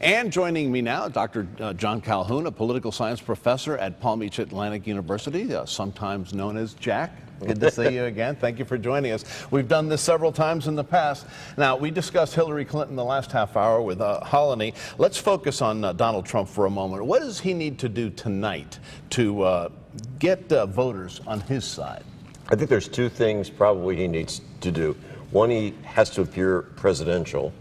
And joining me now, Dr. John Calhoun, a political science professor at Palm Beach Atlantic University, sometimes known as Jack. Good to see you again. Thank you for joining us. We've done this several times in the past. Now, we discussed Hillary Clinton the last half hour with Holony. Let's focus on Donald Trump for a moment. What does he need to do tonight to get voters on his side? I think there's two things probably he needs to do. One, he has to appear presidential,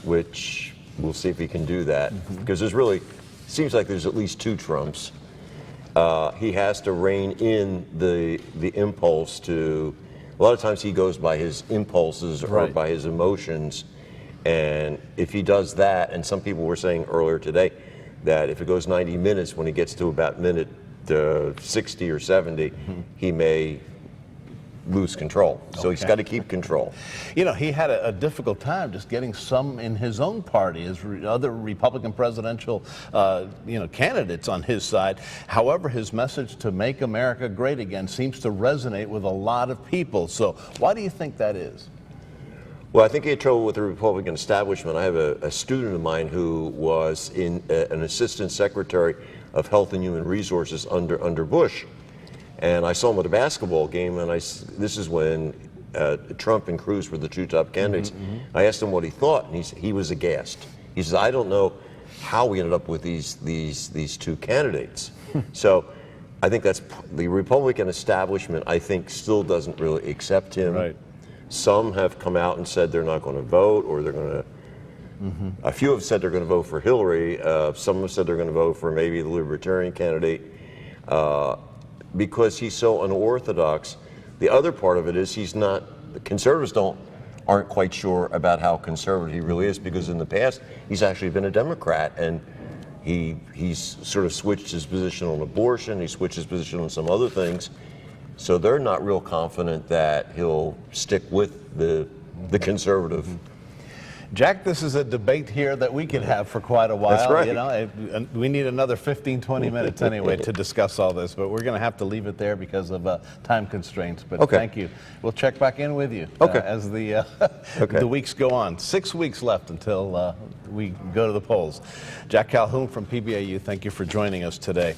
which we'll see if he can do that, because there's really, seems like there's at least two Trumps. He has to rein in the impulse to, a lot of times he goes by his impulses or by his emotions, and if he does that, and some people were saying earlier today that if it goes 90 minutes, when he gets to about minute 60 or 70, he may lose control. So he's got to keep control. You know, he had a difficult time just getting some in his own party, his other Republican presidential candidates on his side. However, his message to make America great again seems to resonate with a lot of people. So why do you think that is? Well, I think he had trouble with the Republican establishment. I have a student of mine who was an assistant secretary of Health and Human Resources under Bush. And I saw him at a basketball game, and this is when Trump and Cruz were the two top candidates. I asked him what he thought, and he was aghast. He says, "I don't know how we ended up with these two candidates." So I think that's the Republican establishment. I think still doesn't really accept him. Some have come out and said they're not going to vote, or they're going to. A few have said they're going to vote for Hillary. Some have said they're going to vote for maybe the Libertarian candidate. Because he's so unorthodox. The other part of it is the conservatives aren't quite sure about how conservative he really is, because in the past he's actually been a Democrat, and he's sort of switched his position on abortion, he switched his position on some other things. So they're not real confident that he'll stick with the conservative. Jack, this is a debate here that we could have for quite a while. That's right. You know, we need another 15, 20 minutes anyway to discuss all this, but we're going to have to leave it there because of time constraints. But thank you. We'll check back in with you as the weeks go on. 6 weeks left until we go to the polls. Jack Calhoun from PBAU, thank you for joining us today.